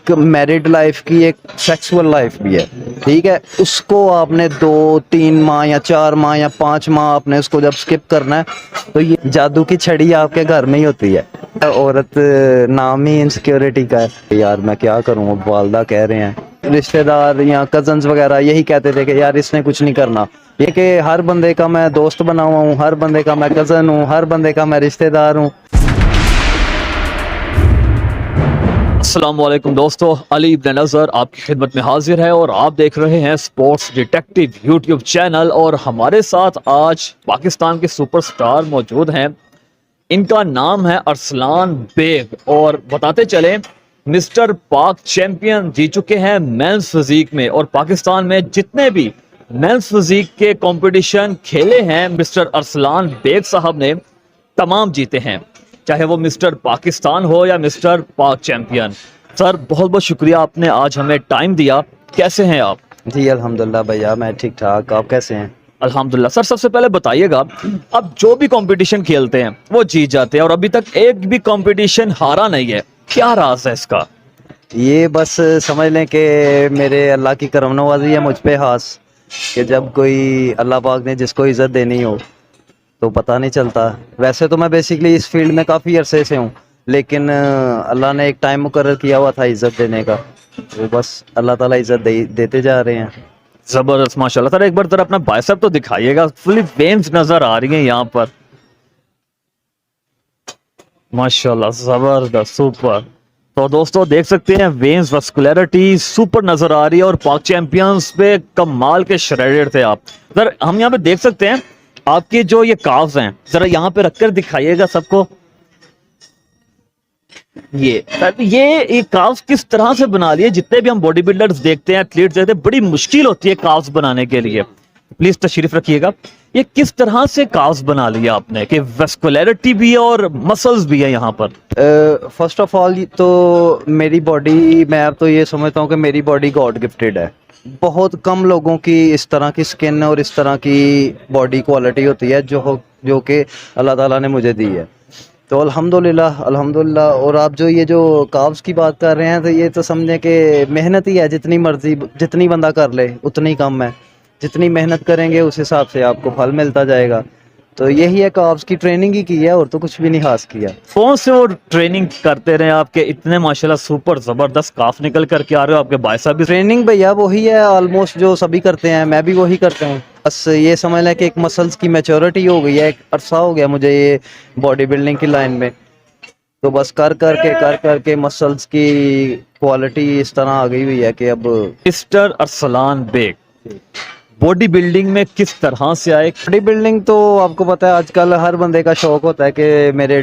एक married life की एक सेक्सुअल लाइफ भी है, ठीक है। उसको आपने 2-3 माह या 4 माह या 5 माह आपने उसको जब स्किप करना है तो ये जादू की छड़ी आपके घर में ही होती है। औरत नाम ही इनसिक्योरिटी का है यार, मैं क्या करूँ, अब वालदा कह रहे हैं, रिश्तेदार या कजन्स वगैरह यही कहते थे कि यार इसने कुछ नहीं करना। ये कि हर बंदे का मैं दोस्त बना हुआ हूँ, हर बंदे का मैं कजन हूँ, हर बंदे का मैं रिश्तेदार हूँ। अस्सलाम वालेकुम दोस्तों, अली इब्न नज़र आपकी खिदमत में हाजिर है और आप देख रहे हैं स्पोर्ट्स डिटेक्टिव यूट्यूब चैनल। और हमारे साथ आज पाकिस्तान के सुपरस्टार मौजूद हैं। इनका नाम है अरसलान बेग और बताते चले मिस्टर पाक चैंपियन जी चुके हैं मेंस फिजिक में। और पाकिस्तान में जितने भी मेंस फिजिक के कंपटीशन खेले हैं मिस्टर अरसलान बेग साहब ने तमाम जीते हैं, चाहे वो मिस्टर पाकिस्तान हो या मिस्टर पाक चैंपियन। सर बहुत बहुत शुक्रिया, आपने आज हमें टाइम दिया। कैसे हैं आप? जी अल्हम्दुलिल्लाह भैया, मैं ठीक ठाक, आप कैसे हैं? अल्हम्दुलिल्लाह। सर सबसे पहले बताइएगा, अब जो भी कंपटीशन खेलते हैं वो जीत जाते हैं और अभी तक एक भी कंपटीशन हारा नहीं है, क्या राज है इसका? ये बस समझ लें कि मेरे अल्लाह की करम नवाजी है मुझ पे खास, कि जब कोई अल्लाह पाक ने जिसको इज़्ज़त देनी हो तो पता नहीं चलता। वैसे तो मैं बेसिकली इस फील्ड में काफ़ी अरसे से हूँ, लेकिन अल्लाह ने एक टाइम मुकर्रर किया हुआ था इज़्ज़त देने का, तो बस अल्लाह ताला इज़्ज़त देते जा रहे हैं। जबरदस्त, माशाल्लाह। सर एक बार जरा अपना बाइसेप तो दिखाइएगा, फुली वेन्स नजर आ रही हैं यहाँ पर, माशाल्लाह, जबरदस्त, सुपर। तो दोस्तों देख सकते हैं वेन्स वस्कुलरिटी सुपर नजर आ रही है और पाक चैंपियंस पे कमाल के श्रेडेड थे आप। सर हम यहाँ पे देख सकते हैं आपके जो ये काव्स हैं, जरा यहाँ पे रखकर दिखाइएगा सबको। ये काव्स किस तरह से बना लिए? जितने भी हम बॉडी बिल्डर्स देखते हैं, एथलीट्स देखते हैं, बड़ी मुश्किल होती है काव्स बनाने के लिए। प्लीज तशरीफ रखिएगा। ये किस तरह से काव्स बना लिया आपने कि वेस्कुलरिटी भी है और मसल्स भी है यहाँ पर? फर्स्ट ऑफ ऑल तो मेरी बॉडी, मैं अब तो ये समझता हूँ कि मेरी बॉडी गॉड गिफ्टेड है। बहुत कम लोगों की इस तरह की स्किन और इस तरह की बॉडी क्वालिटी होती है जो कि अल्लाह ताला ने मुझे दी है। तो अल्हम्दुलिल्लाह अल्हम्दुलिल्लाह। और आप जो काव्स की बात कर रहे हैं, तो ये तो समझें कि मेहनत ही है, जितनी मर्जी जितनी बंदा कर ले उतनी कम है। जितनी मेहनत करेंगे उस हिसाब से आपको फल मिलता जाएगा। तो यही है, काव्स की ट्रेनिंग ही की है और तो कुछ भी नहीं हासिल किया। कौन से वो ट्रेनिंग करते रहे आपके इतने माशाल्लाह सुपर जबरदस्त काफ निकल करके आ रहे हो? आपके बाइसेप भी ट्रेनिंग भैया वही है ऑलमोस्ट जो सभी करते हैं, मैं भी वही करता हूँ। बस ये समझ लें कि एक मसल्स की मैच्योरिटी हो गई है, एक अरसा हो गया मुझे ये बॉडी बिल्डिंग की लाइन में। तो बस कर करके मसल्स की क्वालिटी इस तरह आ गई हुई है कि अब। Mister Arsalan Baig bodybuilding में किस तरह से आए? बॉडी बिल्डिंग तो आपको पता है आजकल हर बंदे का शौक होता है कि मेरे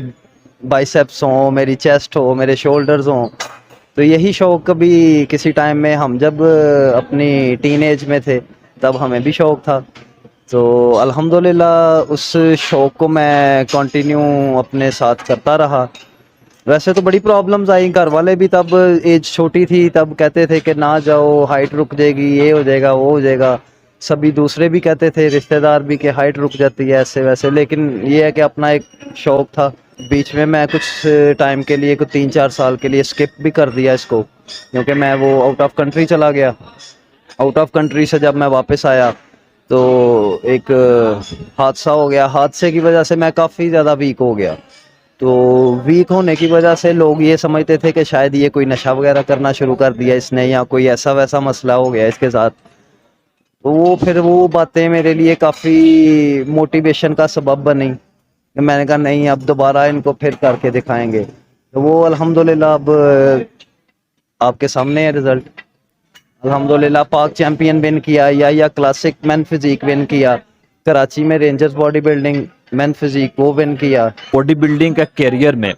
बाइसेप्स हों, मेरी चेस्ट हो, मेरे शोल्डर्स हों। तो यही शौक कभी किसी टाइम में हम जब अपनी टीनेज में थे तब हमें भी शौक था। तो अल्हम्दुलिल्लाह उस शौक को मैं कंटिन्यू अपने साथ करता रहा। वैसे तो बड़ी प्रॉब्लम्स आई, घर वाले भी तब एज छोटी थी तब कहते थे कि ना जाओ, हाइट रुक जाएगी, ये हो जाएगा, वो हो जाएगा। सभी दूसरे भी कहते थे, रिश्तेदार भी, कि हाइट रुक जाती है ऐसे वैसे। लेकिन ये है कि अपना एक शौक था। बीच में मैं कुछ टाइम के लिए, कुछ 3-4 साल के लिए स्किप भी कर दिया इसको, क्योंकि मैं वो आउट ऑफ कंट्री चला गया। आउट ऑफ कंट्री से जब मैं वापस आया तो एक हादसा हो गया। हादसे की वजह से मैं काफ़ी ज़्यादा वीक हो गया। तो वीक होने की वजह से लोग ये समझते थे कि शायद ये कोई नशा वगैरह करना शुरू कर दिया इसने, या कोई ऐसा वैसा मसला हो गया इसके साथ। तो वो फिर वो बातें मेरे लिए काफ़ी मोटिवेशन का सबब बनी। मैंने कहा नहीं, अब दोबारा इनको फिर करके दिखाएंगे। तो वो अल्हम्दुलिल्लाह अब आपके सामने है रिजल्ट। अल्हम्दुलिल्लाह पाक चैंपियन विन किया, या क्लासिक मैन फिजिक विन किया, कराची में rangers bodybuilding man physique वो विन किया। बॉडी बिल्डिंग का करियर में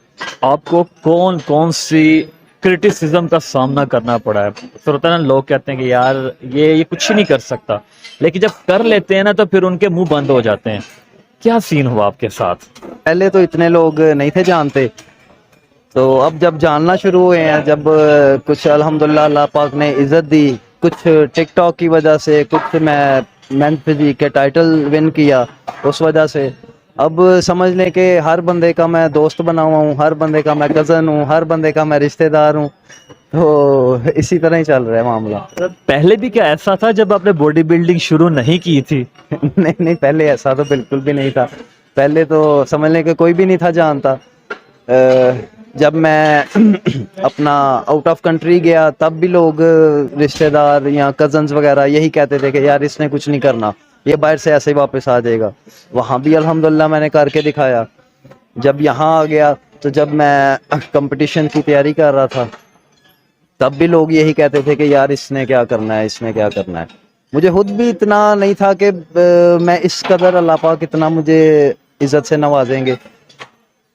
आपको कौन कौन सी क्रिटिसिज्म का सामना करना पड़ा है? फिर होता है ना, लोग कहते हैं कि यार ये कुछ ही नहीं कर सकता, लेकिन जब कर लेते हैं ना तो फिर उनके मुंह बंद हो जाते हैं। क्या सीन हुआ आपके साथ? पहले तो इतने लोग नहीं थे जानते, तो अब जब जानना शुरू हुए हैं, जब कुछ अल्हम्दुलिल्लाह अल्लाह पाक ने इज़्ज़त दी, कुछ टिकटॉक की वजह से, कुछ मैं मैन फिजिक के टाइटल विन किया उस वजह से, अब समझ लें कि हर बंदे का मैं दोस्त बना हुआ हूँ, हर बंदे का मैं कज़न हूँ, हर बंदे का मैं रिश्तेदार हूँ। तो इसी तरह ही चल रहा है मामला। पहले भी क्या ऐसा था जब आपने बॉडी बिल्डिंग शुरू नहीं की थी? नहीं नहीं, पहले ऐसा तो बिल्कुल भी नहीं था। पहले तो समझने के कोई भी नहीं था जानता। जब मैं अपना आउट ऑफ कंट्री गया तब भी लोग, रिश्तेदार या कजन्स वगैरह यही कहते थे कि यार इसने कुछ नहीं करना, ये बाहर से ऐसे ही वापस आ जाएगा। वहाँ भी अल्हम्दुलिल्लाह मैंने करके दिखाया। जब यहाँ आ गया तो जब मैं कंपटीशन की तैयारी कर रहा था तब भी लोग यही कहते थे कि यार इसने क्या करना है, इसने क्या करना है। मुझे खुद भी इतना नहीं था कि मैं इस कदर, अल्लाह पाक इतना मुझे इज्जत से नवाजेंगे।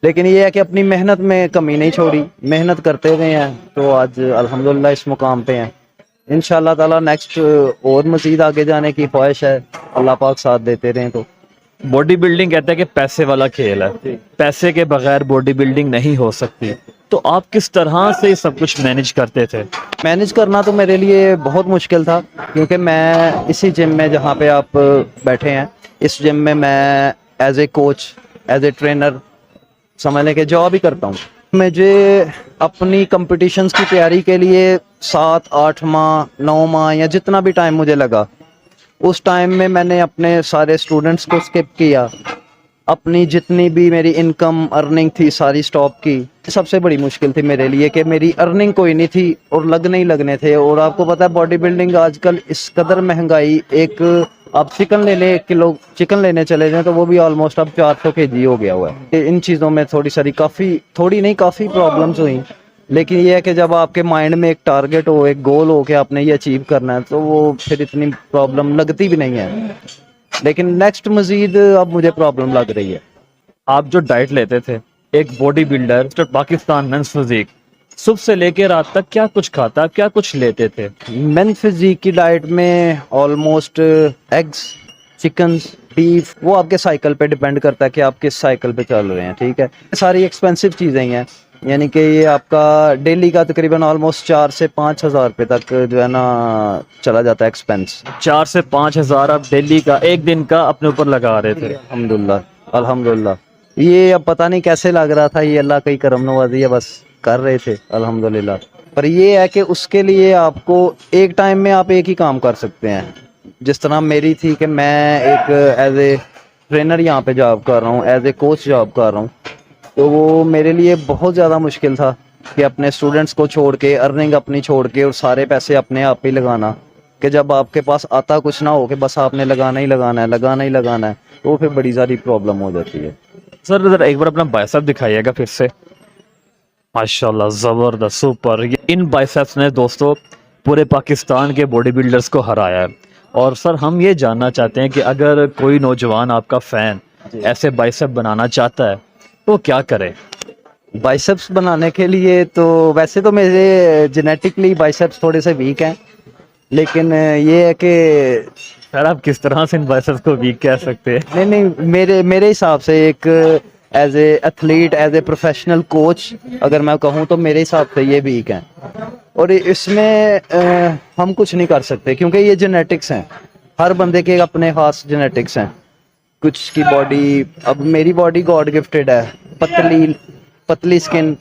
लेकिन ये है कि अपनी मेहनत में कमी नहीं छोड़ी, मेहनत करते हुए हैं तो आज अल्हम्दुलिल्लाह इस मुकाम पे हैं। इंशाल्लाह ताला नेक्स्ट और मज़ीद आगे जाने की ख्वाहिश है, अल्लाह पाक साथ देते रहें। तो बॉडी बिल्डिंग कहते हैं कि पैसे वाला खेल है, पैसे के बगैर बॉडी बिल्डिंग नहीं हो सकती। तो आप किस तरह से सब कुछ मैनेज करते थे? मैनेज करना तो मेरे लिए बहुत मुश्किल था, क्योंकि मैं इसी जिम में जहाँ पे आप बैठे हैं, इस जिम में मैं as a coach, as a trainer समझ लें कि जॉब ही करता हूँ। मुझे अपनी कंपटीशंस की तैयारी के लिए 7-8 माह 9 माह या जितना भी टाइम मुझे लगा, उस टाइम में मैंने अपने सारे स्टूडेंट्स को स्किप किया। अपनी जितनी भी मेरी इनकम अर्निंग थी सारी स्टॉप की। सबसे बड़ी मुश्किल थी मेरे लिए कि मेरी अर्निंग कोई नहीं थी और लगने ही लगने थे। और आपको पता है बॉडी बिल्डिंग आजकल इस कदर महंगाई, एक आप चिकन लेने 1 किलो चिकन लेने चले जाएं तो वो भी ऑलमोस्ट अब 400 kg हो गया हुआ है। इन चीज़ों में काफ़ी प्रॉब्लम्स हुई। लेकिन ये है कि जब आपके माइंड में एक टारगेट हो, एक गोल हो कि आपने ये अचीव करना है, तो वो फिर इतनी प्रॉब्लम लगती भी नहीं है। लेकिन नेक्स्ट मजीद अब मुझे प्रॉब्लम लग रही है। आप जो डाइट लेते थे, एक बॉडी बिल्डर तो पाकिस्तान मेंस फिजिक सुबह से लेकर रात तक क्या कुछ खाता, क्या कुछ लेते थे? मेन फिजिक की डाइट में ऑलमोस्ट एग्स, चिकन्स, बीफ, वो आपके साइकिल पे डिपेंड करता है कि आप किस साइकिल पे चल रहे हैं। ठीक है, सारी एक्सपेंसिव चीज़ें ही हैं, यानी कि ये आपका डेली का तकरीबन ऑलमोस्ट 4 से 5 हज़ार रुपये तक जो है ना चला जाता है एक्सपेंस। 4 से 5 हज़ार आप डेली का, एक दिन का अपने ऊपर लगा रहे थे? अल्हम्दुलिल्लाह अल्हम्दुलिल्लाह। ये अब पता नहीं कैसे लग रहा था, ये अल्लाह की करम नवाज़ी है, बस कर रहे थे अल्हम्दुलिल्लाह। पर ये है कि उसके लिए आपको एक टाइम में आप एक ही काम कर सकते हैं। जिस तरह मेरी थी कि मैं एक एज ए ट्रेनर यहाँ पे जॉब कर रहा हूँ, एज ए कोच जॉब कर रहा हूँ, तो वो मेरे लिए बहुत ज़्यादा मुश्किल था कि अपने स्टूडेंट्स को छोड़ के, अर्निंग अपनी छोड़ के और सारे पैसे अपने आप ही लगाना, कि जब आपके पास आता कुछ ना हो कि बस आपने लगाना ही लगाना है, तो फिर बड़ी सारी प्रॉब्लम हो जाती है। सर इधर एक बार अपना बाइसेप दिखाइएगा फिर से। माशाल्लाह, जबरदस्त, सुपर। इन बाइसेप्स ने दोस्तों पूरे पाकिस्तान के बॉडी बिल्डर्स को हराया है। और सर हम ये जानना चाहते हैं कि अगर कोई नौजवान आपका फैन ऐसे बाइसेप बनाना चाहता है तो क्या करे? बाइसेप्स बनाने के लिए तो वैसे तो मेरे जेनेटिकली बाइसेप्स थोड़े से वीक हैं, लेकिन ये है कि सर आप किस तरह से इन बाइसेप्स को वीक कह सकते हैं? नहीं, मेरे हिसाब से एक as a athlete, as a professional coach अगर मैं कहूँ तो मेरे हिसाब से ये वीक हैं। और इसमें हम कुछ नहीं कर सकते क्योंकि ये जेनेटिक्स हैं, हर बंदे के अपने खास जेनेटिक्स हैं। कुछ की बॉडी, अब मेरी बॉडी गॉड गिफ्टेड है, पतली स्किन,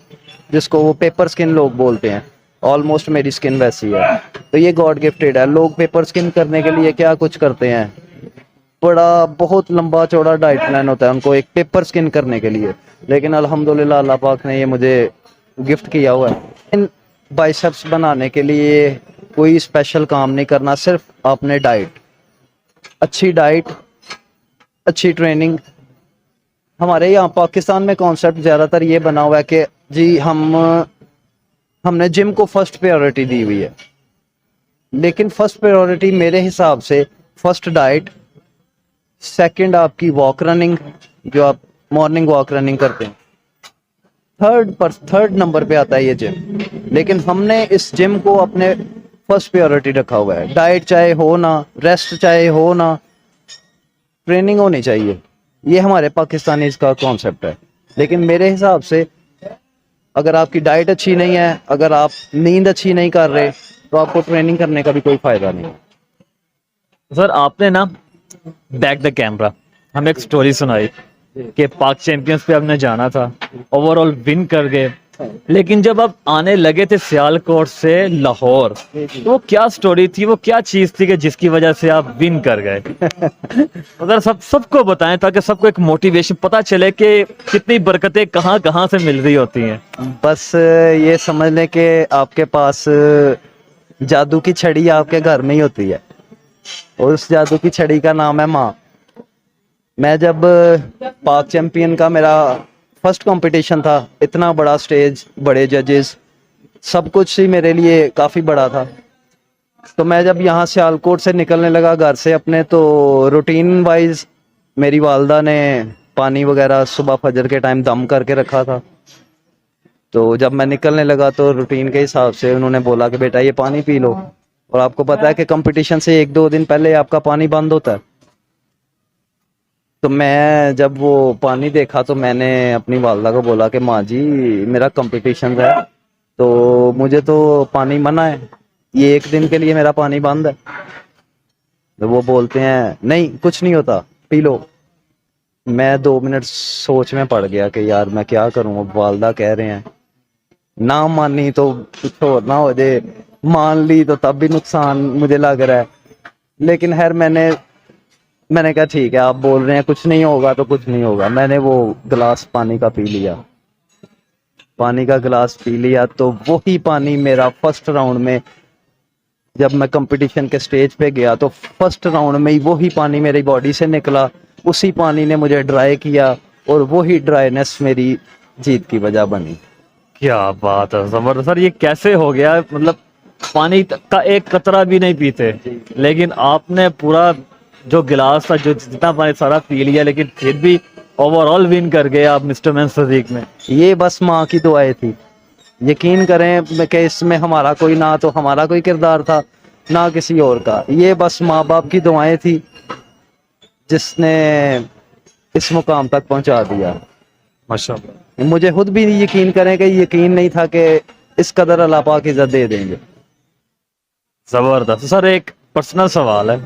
जिसको वो पेपर स्किन लोग बोलते हैं, ऑलमोस्ट मेरी स्किन वैसी है, तो ये गॉड गिफ्टेड है। लोग पेपर स्किन करने के लिए क्या कुछ करते हैं, बड़ा बहुत लंबा चौड़ा डाइट प्लान होता है उनको एक पेपर स्किन करने के लिए, लेकिन अल्हम्दुलिल्लाह अल्लाह पाक ने ये मुझे गिफ्ट किया हुआ है। इन बाइसेप्स बनाने के लिए कोई स्पेशल काम नहीं करना, सिर्फ आपने अच्छी डाइट, अच्छी ट्रेनिंग। हमारे यहाँ पाकिस्तान में कॉन्सेप्ट ज़्यादातर ये बना हुआ है कि जी हमने जिम को फर्स्ट प्रायोरिटी दी हुई है, लेकिन फर्स्ट प्रायोरिटी मेरे हिसाब से फर्स्ट डाइट, सेकंड आपकी वॉक रनिंग, जो आप मॉर्निंग वॉक रनिंग करते हैं, थर्ड नंबर पे आता है ये जिम। लेकिन हमने इस जिम को अपने फर्स्ट प्रायोरिटी रखा हुआ है। डाइट चाहे हो ना, रेस्ट चाहे हो ना, ट्रेनिंग होनी चाहिए, ये हमारे पाकिस्तानी इसका कॉन्सेप्ट है। लेकिन मेरे हिसाब से अगर आपकी डाइट अच्छी नहीं है, अगर आप नींद अच्छी नहीं कर रहे, तो आपको ट्रेनिंग करने का भी कोई फायदा नहीं है। सर आपने ना बैक द कैमरा हमें एक स्टोरी सुनाई कि पाक चैंपियंस पे आपने जाना था, ओवरऑल विन कर गए, लेकिन जब आप आने लगे थे सियालकोट से लाहौर, तो वो क्या स्टोरी थी, वो क्या चीज थी कि जिसकी वजह से आप विन कर गए? अगर सबको बताएं ताकि सबको एक मोटिवेशन पता चले कि कितनी बरकतें कहाँ कहाँ से मिल रही होती हैं। बस ये समझ लें कि आपके पास जादू की छड़ी आपके घर में ही होती है, और उस जादू की छड़ी का नाम है माँ। मैं जब पाक चैंपियन का मेरा फर्स्ट कंपटीशन था, इतना बड़ा स्टेज, बड़े जजेस, सब कुछ ही मेरे लिए काफ़ी बड़ा था। तो मैं जब यहाँ सियालकोट से निकलने लगा घर से अपने, तो रूटीन वाइज मेरी वालदा ने पानी वगैरह सुबह फजर के टाइम दम करके रखा था। तो जब मैं निकलने लगा तो रूटीन के हिसाब से उन्होंने बोला कि बेटा ये पानी पी लो, और आपको पता है कि कंपटीशन से 1-2 दिन पहले आपका पानी बंद होता है। तो मैं जब वो पानी देखा तो मैंने अपनी वालदा को बोला कि माँ जी मेरा कंपटीशन है, तो मुझे तो पानी मना है, ये 1 दिन के लिए मेरा पानी बंद है। तो वो बोलते हैं नहीं कुछ नहीं होता, पी लो। मैं 2 मिनट सोच में पड़ गया कि यार मैं क्या करूँ, अब वालदा कह रहे हैं, ना मानी तो कुछ और ना हो जाए, मान ली तो तब भी नुकसान मुझे लग रहा है। लेकिन खैर मैंने कहा ठीक है, आप बोल रहे हैं कुछ नहीं होगा तो कुछ नहीं होगा। मैंने वो गिलास पानी का पी लिया, पानी का गिलास पी लिया, तो वही पानी मेरा फर्स्ट राउंड में, जब मैं कंपटीशन के स्टेज पे गया तो फर्स्ट राउंड में ही वही पानी मेरी बॉडी से निकला, उसी पानी ने मुझे ड्राई किया, और वही ड्राइनेस मेरी जीत की वजह बनी। क्या बात है, जबरदस्त सर। ये कैसे हो गया? मतलब पानी का एक कतरा भी नहीं पीते, लेकिन आपने पूरा जो गिलास था, जो जितना पानी सारा पी लिया, लेकिन फिर भी ओवरऑल विन कर गए आप मिस्टर मैन फिजिक में। ये बस माँ की दुआएं थी। यकीन करें कि इसमें हमारा कोई, ना तो हमारा कोई किरदार था ना किसी और का, ये बस माँ बाप की दुआएं थी जिसने इस मुकाम तक पहुंचा दिया। माशाल्लाह। मुझे खुद भी यकीन करें कि यकीन नहीं था कि इस कदर अल्लाह पाक इज्जत दे देंगे। जबरदस्त सर। एक पर्सनल सवाल है,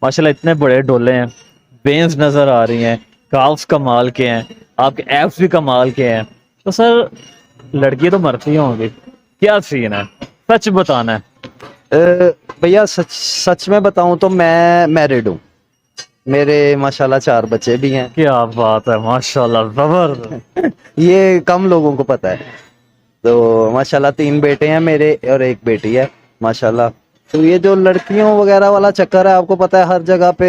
माशाल्लाह इतने बड़े डोले हैं, वेन्स नजर आ रही हैं, काफ्स कमाल के हैं, आपके एब्स भी कमाल के हैं, तो सर लड़की तो मरती होंगी, क्या सीन है? सच बताना है। भैया सच में बताऊं तो मैं मैरिड हूँ, मेरे माशाल्लाह 4 बच्चे भी हैं। क्या बात है, माशाल्लाह जबरदस्त। ये कम लोगों को पता है। तो माशाल्लाह 3 बेटे हैं मेरे और 1 बेटी है माशाल्लाह। तो ये जो लड़कियों वगैरह वाला चक्कर है, आपको पता है हर जगह पे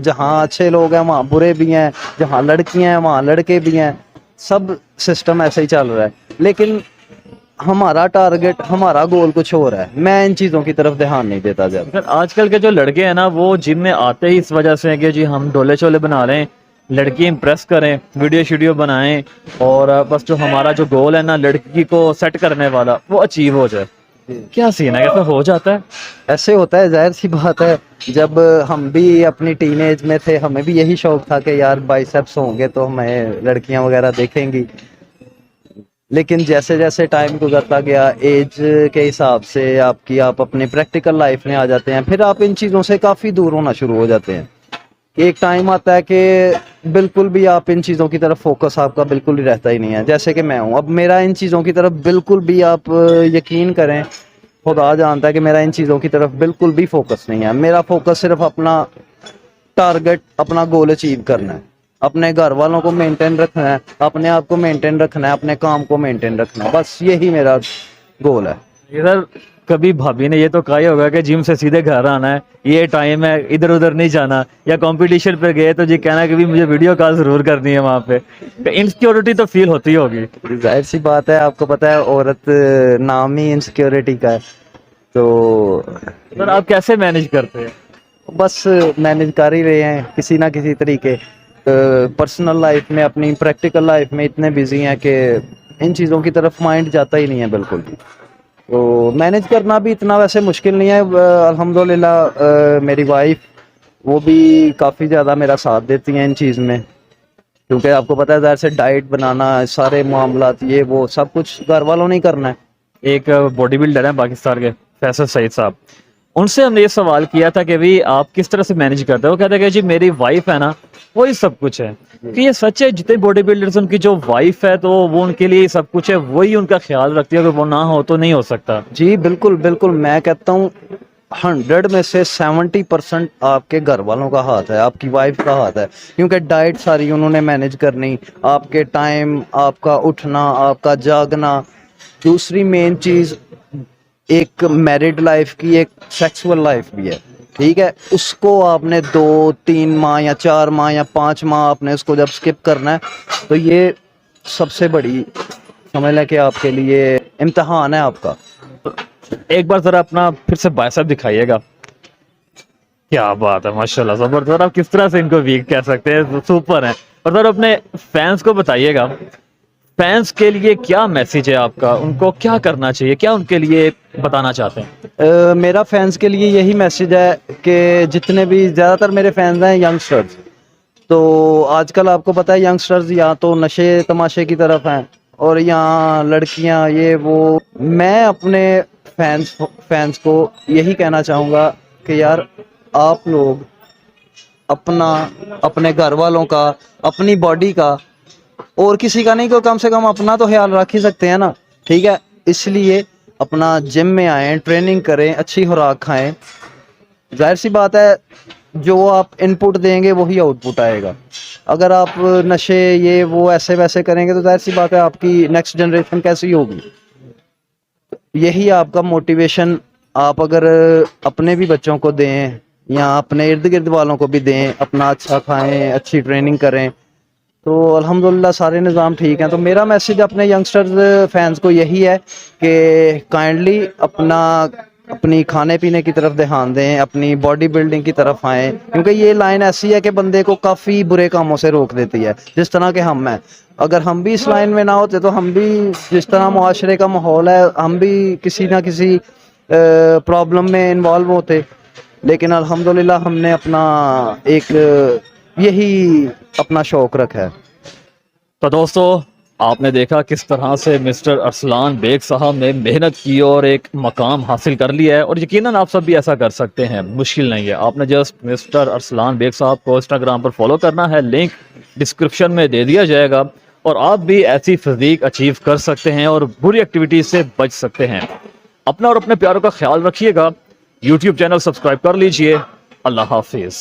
जहाँ अच्छे लोग हैं वहाँ बुरे भी हैं, जहाँ लड़कियां हैं वहाँ लड़के भी हैं, सब सिस्टम ऐसे ही चल रहा है। लेकिन हमारा टारगेट, हमारा गोल कुछ और है। मैं इन चीज़ों की तरफ ध्यान नहीं देता ज्यादा। सर आजकल के जो लड़के हैं ना, वो जिम में आते ही इस वजह से हैं कि जी हम डोले शोले बना रहे हैं, लड़की इंप्रेस करें, वीडियो शीडियो बनाएं, और बस जो हमारा जो गोल है ना लड़की को सेट करने वाला, वो अचीव हो जाए। क्या सीन है, कैसे हो जाता है? ऐसे होता है, जाहिर सी बात है। जब हम भी अपनी टीनेज में थे, हमें भी यही शौक था कि यार बाइसेप्स होंगे तो हमें लड़कियां वगैरह देखेंगी। लेकिन जैसे जैसे टाइम गुजरता गया, एज के हिसाब से आप अपने प्रैक्टिकल लाइफ में आ जाते हैं, फिर आप इन चीज़ों से काफ़ी दूर होना शुरू हो जाते हैं। एक टाइम आता है कि बिल्कुल भी आप इन चीज़ों की तरफ फोकस आपका बिल्कुल ही रहता ही नहीं है। जैसे कि मैं हूँ, अब मेरा इन चीज़ों की तरफ बिल्कुल भी, आप यकीन करें, खुदा जानता है कि मेरा इन चीज़ों की तरफ बिल्कुल भी फोकस नहीं है। मेरा फोकस सिर्फ अपना टारगेट, अपना गोल अचीव करना है, अपने घर वालों को मेंटेन रखना है, अपने आप को मेंटेन रखना है, अपने काम को मेंटेन रखना है, बस यही मेरा गोल है। इधर कभी भाभी ने ये तो कहा ही होगा कि जिम से सीधे घर आना है, ये टाइम है, इधर उधर नहीं जाना, या कंपटीशन पे गए तो जी कहना कि भी मुझे वीडियो कॉल जरूर करनी है वहाँ पे। इनसिक्योरिटी तो फील होती होगी। जाहिर सी बात है, आपको पता है औरत नाम ही इनसिक्योरिटी का है। तो सर आप कैसे मैनेज करते हैं? बस मैनेज कर ही रहे हैं किसी ना किसी तरीके। पर्सनल लाइफ में, अपनी प्रैक्टिकल लाइफ में इतने बिजी हैं कि इन चीज़ों की तरफ माइंड जाता ही नहीं है बिल्कुल भी। तो मैनेज करना भी इतना वैसे मुश्किल नहीं है। अल्हम्दुलिल्लाह मेरी वाइफ, वो भी काफ़ी ज़्यादा मेरा साथ देती हैं इन चीज़ में, क्योंकि आपको पता है ज़ाहिर से डाइट बनाना, सारे मामलात, ये वो सब कुछ घर वालों ने ही करना है। एक बॉडी बिल्डर है पाकिस्तान के, फैसल सईद साहब, उनसे हमने ये सवाल किया था कि भाई आप किस तरह से मैनेज करते हो। वो कहते हैं कि जी मेरी वाइफ है ना, वही सब कुछ है। कि ये सच है, जितने बॉडी बिल्डर्स उनकी जो वाइफ है तो वो उनके लिए सब कुछ है, वही उनका ख्याल रखती है, अगर वो ना हो तो नहीं हो सकता। जी बिल्कुल बिल्कुल, मैं कहता हूँ 100 में से 70% आपके घर वालों का हाथ है, आपकी वाइफ का हाथ है। क्योंकि डाइट सारी उन्होंने मैनेज करनी, आपके टाइम, आपका उठना, आपका जागना। दूसरी मेन चीज़, एक मैरिड लाइफ की एक सेक्सुअल लाइफ भी है, ठीक है। उसको आपने 2-3 माह या 4 माह या 5 माह आपने उसको जब स्किप करना है, तो ये सबसे बड़ी समझ लें कि आपके लिए इम्तिहान है आपका। एक बार जरा अपना फिर से बाइसेप दिखाइएगा। क्या बात है, माशाल्लाह जबरदस्त। आप किस तरह से इनको वीक कह सकते हैं, सुपर है। और सर अपने फैंस को बताइएगा, फैंस के लिए क्या मैसेज है आपका, उनको क्या करना चाहिए, क्या उनके लिए बताना चाहते हैं? मेरा फैंस के लिए यही मैसेज है कि जितने भी ज़्यादातर मेरे फैंस हैं यंगस्टर्स, तो आजकल आपको पता है यंगस्टर्स या तो नशे तमाशे की तरफ हैं और यहाँ लड़कियाँ ये वो। मैं अपने फैंस को यही कहना चाहूँगा कि यार आप लोग अपना, अपने घर वालों का, अपनी बॉडी का, और किसी का नहीं, को कम से कम अपना तो ख्याल रख ही सकते हैं ना, ठीक है। इसलिए अपना जिम में आएँ, ट्रेनिंग करें, अच्छी खुराक खाएं। जाहिर सी बात है, जो आप इनपुट देंगे वही आउटपुट आएगा। अगर आप नशे ये वो ऐसे वैसे करेंगे तो जाहिर सी बात है आपकी नेक्स्ट जनरेशन कैसी होगी। यही आपका मोटिवेशन आप अगर अपने भी बच्चों को दें या अपने इर्द गिर्द वालों को भी दें, अपना अच्छा खाएं, अच्छी ट्रेनिंग करें, तो अल्हम्दुलिल्लाह सारे निज़ाम ठीक हैं। तो मेरा मैसेज अपने यंगस्टर्स फैंस को यही है कि काइंडली अपनी खाने पीने की तरफ ध्यान दें, अपनी बॉडी बिल्डिंग की तरफ आएँ। क्योंकि ये लाइन ऐसी है कि बंदे को काफ़ी बुरे कामों से रोक देती है, जिस तरह के हम हैं। अगर हम भी इस लाइन में ना होते तो हम भी, जिस तरह मुआशरे का माहौल है, हम भी किसी ना किसी प्रॉब्लम में इन्वॉल्व होते। लेकिन अल्हम्दुलिल्लाह हमने अपना एक यही अपना शौक रखा है। तो दोस्तों आपने देखा किस तरह से मिस्टर अरसलान बेग साहब ने मेहनत की और एक मकाम हासिल कर लिया है, और यकीनन आप सब भी ऐसा कर सकते हैं, मुश्किल नहीं है। आपने जस्ट मिस्टर अरसलान बेग साहब को इंस्टाग्राम पर फॉलो करना है, लिंक डिस्क्रिप्शन में दे दिया जाएगा, और आप भी ऐसी फिजिक अचीव कर सकते हैं और बुरी एक्टिविटीज से बच सकते हैं। अपना और अपने प्यारों का ख्याल रखिएगा। यूट्यूब चैनल सब्सक्राइब कर लीजिए। अल्लाह हाफिज।